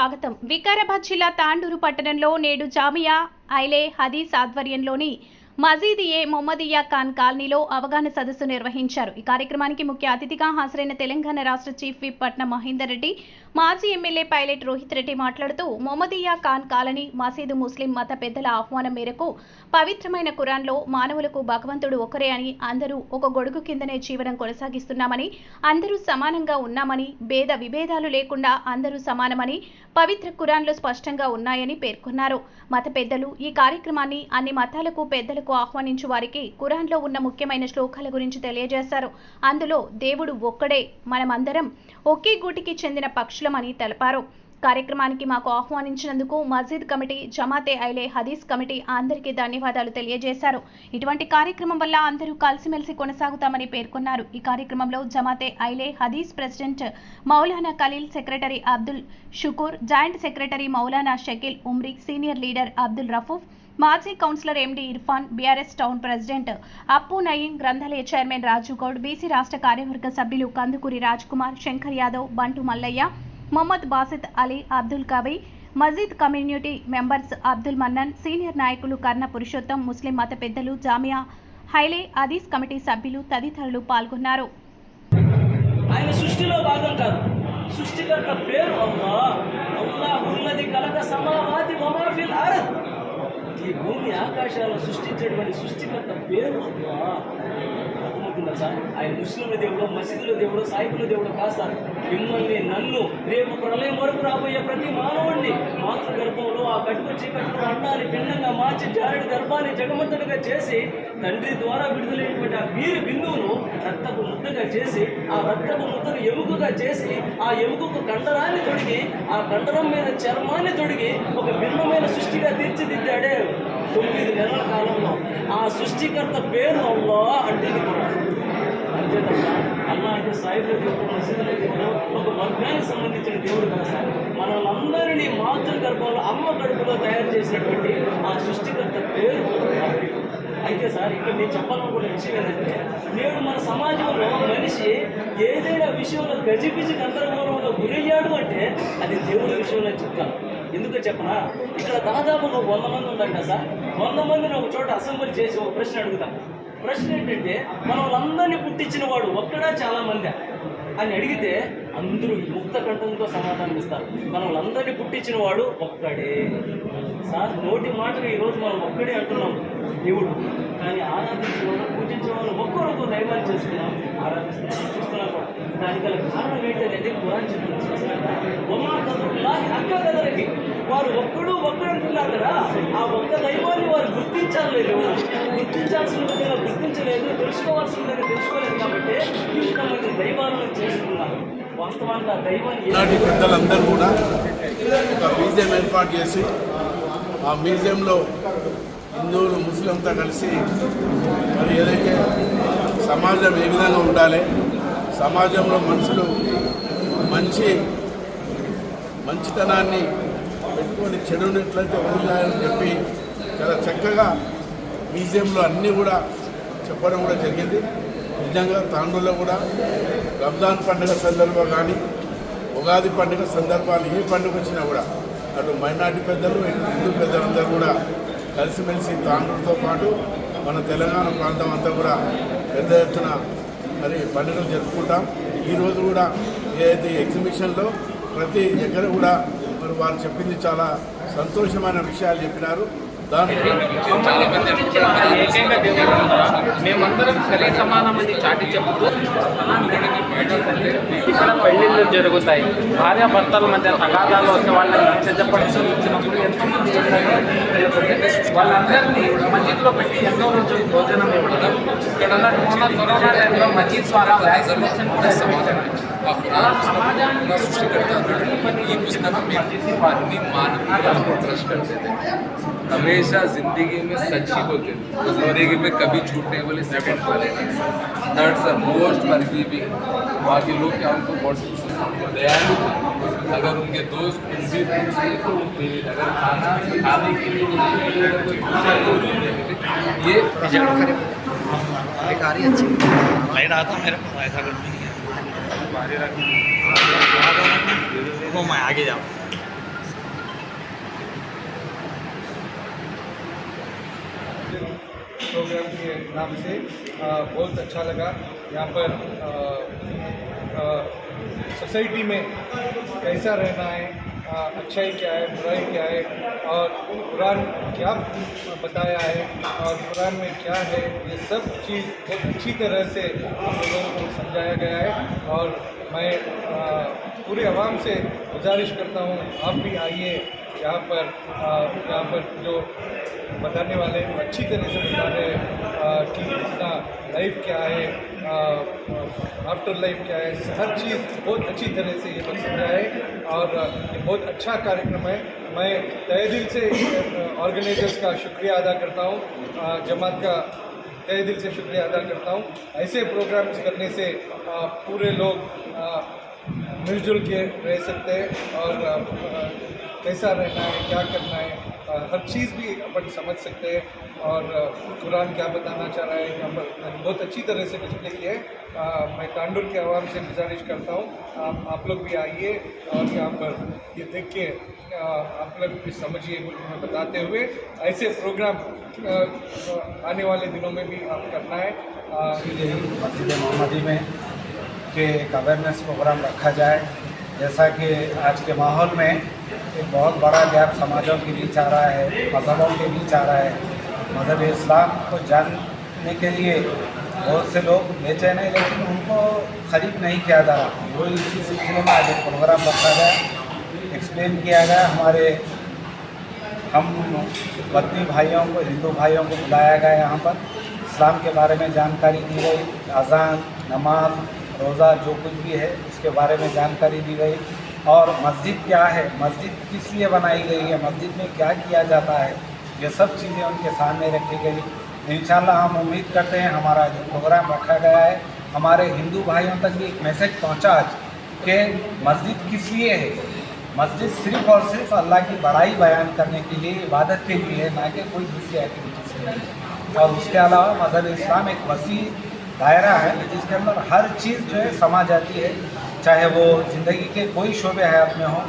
స్వాగతం. వికారాబాద్ జిల్లా తాండూరు పట్టణంలో నేడు జామియా ఐలే హదీస్ ఆధ్వర్యంలోని మజీద్ ఏ మొహమ్మదియా ఖాన్ కాలనీలో అవగాహన సదస్సు నిర్వహించారు. ఈ కార్యక్రమానికి ముఖ్య అతిథిగా హాజరైన తెలంగాణ రాష్ట్ర చీఫ్ విప్ పట్నం మహేందర్ రెడ్డి, మాజీ ఎమ్మెల్యే పైలట్ రోహిత్ రెడ్డి మాట్లాడుతూ మొహమ్మదియా ఖాన్ కాలనీ మసీదు ముస్లిం మత పెద్దల ఆహ్వానం మేరకు పవిత్రమైన ఖురాన్లో మానవులకు భగవంతుడు ఒకరే అని, అందరూ ఒక గొడుగు కిందనే జీవనం కొనసాగిస్తున్నామని, అందరూ సమానంగా ఉన్నామని, భేద విభేదాలు లేకుండా అందరూ సమానమని పవిత్ర ఖురాన్లో స్పష్టంగా ఉన్నాయని పేర్కొన్నారు. మత పెద్దలు ఈ కార్యక్రమాన్ని అన్ని మతాలకు పెద్దలకు ఆహ్వానించు వారికి ఖురాన్లో ఉన్న ముఖ్యమైన శ్లోకాల గురించి తెలియజేశారు. అందులో దేవుడు ఒక్కడే, మనమందరం ఒకే గూటికి చెందిన పక్షులమని తెలిపారు. కార్యక్రమానికి మాకు ఆహ్వానించినందుకు మస్జిద్ కమిటీ, జమాతే ఐలే హదీస్ కమిటీ అందరికీ ధన్యవాదాలు తెలియజేశారు. ఇటువంటి కార్యక్రమం వల్ల అందరూ కలిసిమెలిసి కొనసాగుతామని పేర్కొన్నారు. ఈ కార్యక్రమంలో Jamaate Ahle Hadees president Maulana Khaleel, secretary Abdul Shukoor, joint secretary Maulana Shakeel Umri, senior leader Abdul Rafoof, మాజీ councillor MD Irfan, BRS town president Appu Naeem, గ్రంథాలయ చైర్మన్ రాజు గౌడ్, బీసీ రాష్ట్ర కార్యవర్గ సభ్యులు Kandukuri Raj Kumar, Shankar Yadav, Bantu Mallaiah, Mohammed Basith Ali, Abdul Kabi, Majeed community members Abdul Mannan, senior నాయకులు కర్ణ పురుషోత్తం, ముస్లిం మత పెద్దలు, జామియా హైలే హదీస్ కమిటీ సభ్యులు తదితరులు పాల్గొన్నారు. ఆయన సృష్టిలో భాగం కాదు, సృష్టికర్త పేరు అల్లాహ్. అల్లాహ్ ఉన్నది కలక సమావాతి వమా ఫిల్ అర్ద్. ఈ భూమి ఆకాశాలను సృష్టించేటువంటి సృష్టికర్త పేరు అల్లాహ్. అర్థమవుతుందా సార్? ఆయన ముస్లింల దేవుడు, మసీదుల దేవుడు, సాయిబుల దేవుడు కాదు సార్. మిమ్మల్ని, నన్ను, రేపు ప్రళయం వరకు రాబోయే ప్రతి మానవుడిని మాతృ గర్భంలో ఆ కట్టుకు చీకట్టుకు అండాన్ని పిండంగా మార్చి జారుడి గర్భాన్ని జగమంతటిగా చేసి తండ్రి ద్వారా విడుదలైనటువంటి ఆ వీరి బిందువును రక్తపు ముద్దగా చేసి, ఆ రక్తపు ముద్దను ఎముకగా చేసి, ఆ ఎముకకు కండరాన్ని తొడిగి, ఆ కండరం మీద చర్మాన్ని తొడిగి ఒక భిన్నమైన సృష్టిగా తీర్చిదిద్దాడే 9 నెలల కాలంలో. ఆ సృష్టికర్త పేరు అల్లాహ్ అంటే అంతే తప్ప అల్లా అంటే సాయిబుల దేవుడు, మసీదుల దేవుడు, ఒక వర్గానికి సంబంధించిన దేవుడు కదా సార్. మనల్ని మాతృ గర్భంలో అమ్మ గడుపులో తయారు చేసినటువంటి ఆ సృష్టికర్త పేరు. అయితే సార్, ఇక్కడ నేను చెప్పాలనుకున్న విషయం ఏంటంటే, నేడు మన సమాజంలో మనిషి ఏదైనా విషయంలో గజిబిజి గందరగోళంలో గురయ్యాడు అంటే అది దేవుడి విషయంలో చెప్తాను. ఎందుకో చెప్పనా? ఇక్కడ దాదాపు 100 మంది ఉంటాం కదా సార్. 100 మందిని ఒక చోట అసెంబ్లీ చేసి ఒక ప్రశ్న అడుగుతాం. ప్రశ్న ఏంటంటే, మన వాళ్ళందరినీ పుట్టించిన వాడు ఒక్కడా చాలా మంది అని అడిగితే అందరూ ముక్త కంఠంతో సమాధానం ఇస్తారు. మనం వాళ్ళందరినీ పుట్టించిన వాడు ఒక్కడే సార్. నోటి మాటగా ఈరోజు మనం ఒక్కడే అంటున్నాం దేవుడు, కానీ ఆరాధించిన వాళ్ళు, పూజించిన వాళ్ళు ఒక్కరొక్క దైవాన్ని చేసుకున్నాం, ఆరాధిస్తున్నాం, చూస్తున్నాం కూడా. దానికి గల కారణం ఏంటంటే ఖురాన్ చెప్తున్నారు. వారు ఒక్కడు అంటున్నారు కదా, ఆ ఒక్క దైవాన్ని వారు గుర్తించాలి లేదు, గుర్తించాల్సిన విధంగా గుర్తించలేదు, తెలుసుకోవాల్సిన విధంగా తెలుసుకోలేదు. కాబట్టి ఇంతమంది దైవాలను చేసుకున్నారు. వాస్తవానికి ఆ దైవాన్ని పెద్దలందరూ కూడా ఒక మ్యూజియం ఏర్పాటు చేసి, ఆ మ్యూజియంలో హిందువులు, ముస్లింతో కలిసి మరి ఏదైతే సమాజం ఏ విధంగా ఉండాలి, సమాజంలో మనుషులు మంచితనాన్ని పెట్టుకొని చెడునట్లయితే వదిలేయాలని చెప్పి చాలా చక్కగా మ్యూజియంలో అన్నీ కూడా చెప్పడం కూడా జరిగింది. నిజంగా తాండూరులో కూడా రంజాన్ పండుగ సందర్భం కానీ, ఉగాది పండుగ సందర్భాలు, ఏ పండుగ వచ్చినా కూడా అటు మైనార్టీ పెద్దలు, ఇటు హిందూ పెద్దలందరూ కూడా కలిసిమెలిసి తాండూరుతో పాటు మన తెలంగాణ ప్రాంతం అంతా కూడా పెద్ద ఎత్తున మరి పండుగలు జరుపుకుంటాం. ఈరోజు కూడా ఏదైతే ఎగ్జిబిషన్లో ప్రతి దగ్గర కూడా మరి వారు చెప్పింది చాలా సంతోషమైన విషయాలు చెప్పినారు. ఏకైక దేవుడు మేమందరం సరే సమానమని చాటి చెబుతూ ఇక్కడ పెళ్లిళ్ళు జరుగుతాయి. భార్యాభర్తల మధ్య తగాదాలు వచ్చే వాళ్ళని నచ్చజెప్పడం ఇచ్చినప్పుడు ఎంతోమంది వాళ్ళందరినీ మసీద్లో పెట్టి ఎంతో రోజు భోజనం ఇవ్వడం. ఇక్కడ మొన్న కరోనా టైంలో మసీద్ ద్వారా వ్యాక్సినేషన్ కూడా సమాజాన్ని हमेशा जिंदगी में सच्ची होते हैं, जिंदगी में कभी छूटने वाले सेकंड वाले थर्ड सर मोस्ट फॉरगिविंग। बाकी लोग क्या उनको बहुत दयालु, अगर उनके दोस्त उनकी तो अगर खाने के लिए ये बेकारी अच्छी लाइट आता मेरे पास ऐसा कुछ नहीं है। वो मैं आगे जाऊँ मस्जिद प्रोग्राम के नाम से बहुत अच्छा लगा। यहाँ पर सोसाइटी में कैसा रहना है, अच्छाई क्या है, बुराई क्या है, और कुरान क्या बताया है और कुरान में क्या है, ये सब चीज़ बहुत अच्छी तरह से हम लोगों को समझाया गया है। और मैं पूरे अवाम से गुजारिश करता हूँ, आप भी आइए यहाँ पर जो बताने वाले अच्छी तरह से बता रहे हैं कि इसका लाइफ क्या है, आफ्टर लाइफ क्या है, हर चीज़ बहुत अच्छी तरह से ये लोग समझाए और ये बहुत अच्छा कार्यक्रम है। मैं तहे दिल से ऑर्गेनाइजर्स का शुक्रिया अदा करता हूँ, जमात का तहे दिल से शुक्रिया अदा करता हूँ। ऐसे प्रोग्राम्स करने से पूरे लोग मिलजुल के रह सकते हैं और कैसा रहना है, क्या करना है, हर चीज़ भी अपन समझ सकते हैं और कुरान क्या बताना चाह रहा है यहाँ पर बहुत अच्छी तरह से डिस्प्ले किया है। मैं तांडुर के आवाम से गुजारिश करता हूँ आप लोग भी आइए और यहाँ पर ये देख के आप लोग भी समझिए मैं बताते हुए ऐसे प्रोग्राम आने वाले दिनों में भी आप करना है। मस्जिद मोहम्मदी में कि एक अवेयरनेस प्रोग्राम रखा जाए, जैसा कि आज के माहौल में एक बहुत बड़ा गैप समाजों के बीच आ रहा है, मज़हबों के बीच आ रहा है। मज़हब इस्लाम को जानने के लिए बहुत से लोग बेचैन हैं, लेकिन उनको ख़रीद नहीं किया जा रहा। वही इसी सिलसिले में आज एक प्रोग्राम रखा गया, एक्सप्लेन किया गया। हमारे हम वतनी भाइयों को, हिंदू भाइयों को बुलाया गया, यहाँ पर इस्लाम के बारे में जानकारी दी गई, अज़ान, नमाज, रोज़ा जो कुछ भी है इसके बारे में जानकारी दी गई और मस्जिद क्या है, मस्जिद किस लिए बनाई गई है, मस्जिद में क्या किया जाता है, ये सब चीज़ें उनके सामने रखी गई। इंशाअल्लाह हम उम्मीद करते हैं हमारा जो प्रोग्राम रखा गया है हमारे हिंदू भाइयों तक भी एक मैसेज पहुंचा आज कि मस्जिद किस लिए है। मस्जिद सिर्फ़ और सिर्फ अल्लाह की बड़ाई बयान करने के लिए, इबादत के लिए, ना कि कोई दूसरी एक्टिविटी से नहीं। और उसके अलावा मज़हब इस्लाम एक वसी दायरा है जिसके अंदर हर चीज़ जो है समा जाती है, चाहे वो ज़िंदगी के कोई शोबे हयात में हो।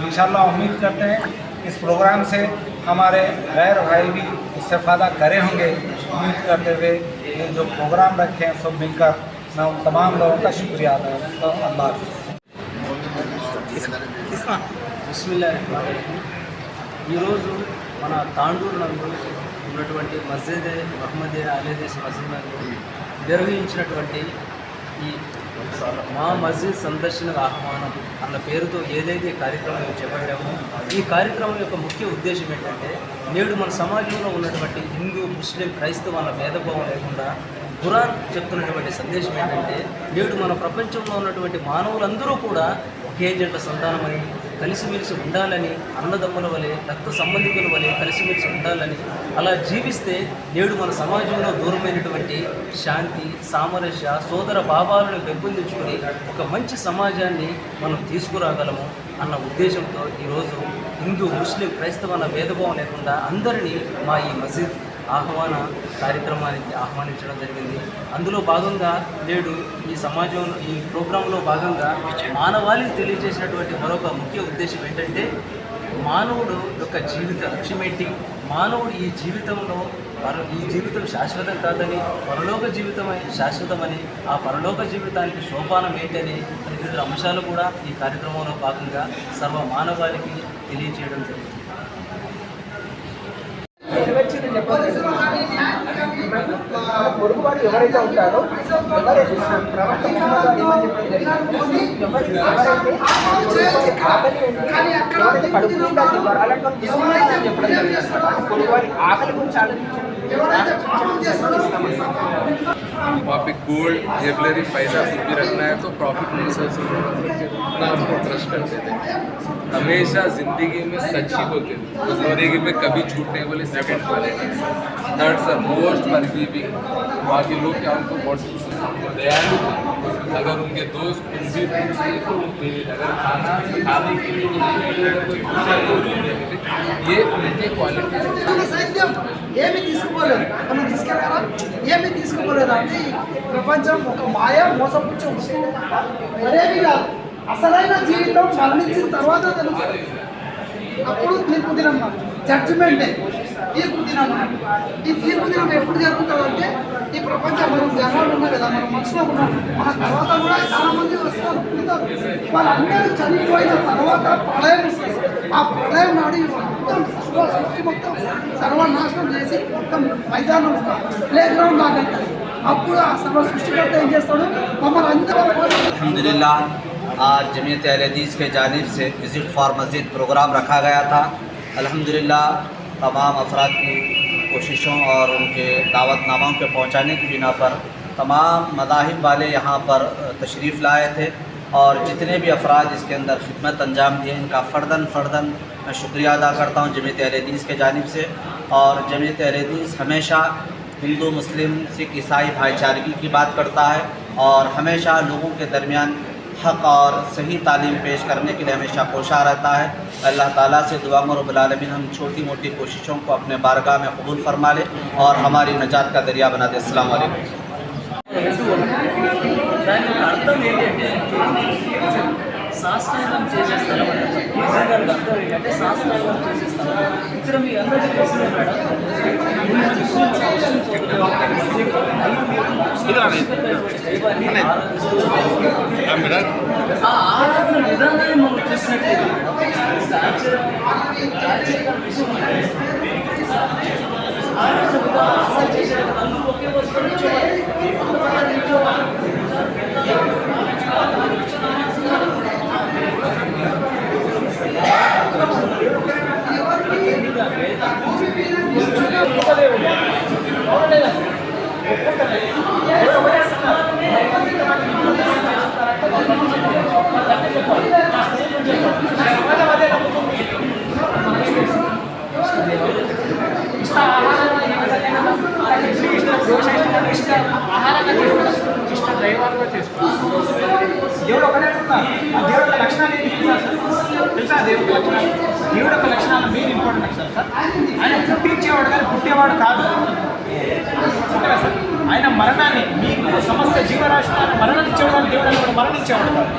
इंशाअल्लाह उम्मीद करते हैं इस प्रोग्राम से हमारे गैर भाई भी इस्तेफ़ादा करे होंगे। उम्मीद करते हुए ये जो प्रोग्राम रखे हैं सब मिलकर मैं उन तमाम लोगों का शुक्रिया अदा करता हूँ। अल्लाह हाफ़िज़। ఈరోజు మన తాండూరు నందు ఉన్నటువంటి మస్జిద్ మహమ్మదీ అలీదేశ్ మస్జిద్ నందు నిర్వహించినటువంటి ఈ మా మస్జిద్ సందర్శన ఆహ్వానం అన్న పేరుతో ఏదైతే కార్యక్రమం మేము చేపట్టామో ఈ కార్యక్రమం యొక్క ముఖ్య ఉద్దేశం ఏంటంటే నేడు మన సమాజంలో ఉన్నటువంటి హిందూ, ముస్లిం, క్రైస్తవ అన్న భేదభావం లేకుండా ఖురాన్ చెప్తున్నటువంటి సందేశం ఏంటంటే నేడు మన ప్రపంచంలో ఉన్నటువంటి మానవులందరూ కూడా ఒకే జంట సంతానమని, కలిసిమెలిసి ఉండాలని, అన్నదమ్ముల వలె, రక్త సంబంధికుల వలె కలిసిమెలిసి ఉండాలని, అలా జీవిస్తే నేడు మన సమాజంలో దూరమైనటువంటి శాంతి, సామరస్య, సోదర భావాలను పెంపొందించుకొని ఒక మంచి సమాజాన్ని మనం తీసుకురాగలము అన్న ఉద్దేశంతో ఈరోజు హిందూ, ముస్లిం, క్రైస్తవ అన్న భేదభావం లేకుండా అందరినీ మా ఈ మస్జిద్ ఆహ్వాన కార్యక్రమానికి ఆహ్వానించడం జరిగింది. అందులో భాగంగా నేడు ఈ సమాజంలో ఈ ప్రోగ్రాంలో భాగంగా మానవాళికి తెలియజేసినటువంటి మరొక ముఖ్య ఉద్దేశం ఏంటంటే మానవుడు యొక్క జీవిత లక్ష్యం ఏంటి, మానవుడు ఈ జీవితం శాశ్వతం కాదని, పరలోక జీవితమే శాశ్వతమని, ఆ పరలోక జీవితానికి సోపానం ఏంటని తదితర అంశాలు కూడా ఈ కార్యక్రమంలో భాగంగా సర్వ మానవాళికి తెలియజేయడం జరిగింది. పొరుగువాడు ఎవరైతే ఉంటారో वहाँ पे गोल्ड, ज्वेलरी, पैसा कुछ भी रखना है तो प्रॉफिट मिनिस्टर से उतना हमको ट्रस्ट करते थे। हमेशा ज़िंदगी में सच ही बोलते थे, तो ज़िंदगी में कभी झूठने वाले सेकंड वाले नहीं। थर्ड सर मोस्ट फॉरगिविंग, वहाँ के लोग क्या उनको बहुत दयालु थे। अगर उनके दोस्त कुछ भी तो अगर खाने के लिए ये उनके क्वालिटी ఏమి తీసుకోలేదు, మనం తీసుకెళ్ళారా? ఏమి తీసుకోలేదు అంటే ప్రపంచం ఒక మాయ, మోసపుచ్చే వస్తువు మరేమి కాదు. అసలైన జీవితం మరణించిన తర్వాత తెలుస్తుంది. అప్పుడు తీర్పు దినం, జడ్జిమెంట్ డే. తీర్పు దినం. ఈ తీర్పు దినం ఎప్పుడు జరుగుతుందంటే ఈ ప్రపంచం మనం జనాలు ఉన్నారు కదా, మనం మనుషులు ఉన్నాం, మన తర్వాత కూడా చాలా మంది వస్తారు పుడతారు. వాళ్ళందరూ చనిపోయిన తర్వాత ప్రళయం వస్తుంది. ఆ ప్రళయం నాడు మొత్తం సృష్టి మొత్తం సర్వనాశనం చేసి మొత్తం మైదానం ప్లే గ్రౌండ్ లాగా అప్పుడు ఆ సర్వ సృష్టికర్త ఏం చేస్తాడు మమ్మల్ని అందరూ. अल्हम्दुलिल्लाह आज जमीयत अहले हदीस के जानिब से विज़िट फॉर मस्जिद प्रोग्राम रखा गया था। अल्हम्दुलिल्लाह तमाम अफराद की कोशिशों और उनके दावतनामाओं के पहुँचाने की बिना पर तमाम मज़ाहिब वाले यहाँ पर तशरीफ़ लाए थे और जितने भी अफराद इसके अंदर खिदमत अंजाम दिए इनका फ़र्दन मैं शुक्रिया अदा करता हूँ जमीयत अहले हदीस के जानिब से। और जमीयत अहले हदीस हमेशा हिंदू मुस्लिम सिख ईसाई भाईचारगी की बात करता है और हमेशा लोगों के दरमियान हक़ और सही तालीम पेश करने के लिए हमेशा कोशा रहता है। अल्लाह ताला से दुआ में रब्बुल आलमीन हम छोटी मोटी कोशिशों को अपने बारगाह में कबूल फरमा ले और हमारी नजात का दरिया बना दे। अस्सलाम वालेकुम। దాని అర్థం ఏంటంటే శాస్త్రాంగం చేసేస్తారు. నిజంగా అర్థం ఏంటంటే శాస్త్రాంగం చేసేస్తారు. ఇక్కడ మీ అందరికీ తెలిసిందే మేడం, ఆ ఆరాధన విధానాన్ని మనం చూసినట్లయితే ఆశ్చర్యకర విషయం ఆరాధన విధానం చేసేటప్పుడు అందరూ ఒకే వస్తువు నిల్చోవాలి. దేవుడు ఒకటే చెప్తారు. ఆ దేవుడు యొక్క లక్షణాలు ఏంటి తెలుసా? దేవుడు లక్షణాలు, దేవుడు యొక్క లక్షణాలు మెయిన్ ఇంపార్టెంట్ లక్షణాలు సార్. ఆయన పుట్టించేవాడు కానీ పుట్టేవాడు కాదు సార్. ఆయన మరణాన్ని మీకు సమస్త జీవరాశి మరణించేవాడు, దేవుడు మరణించేవాడు కాదు.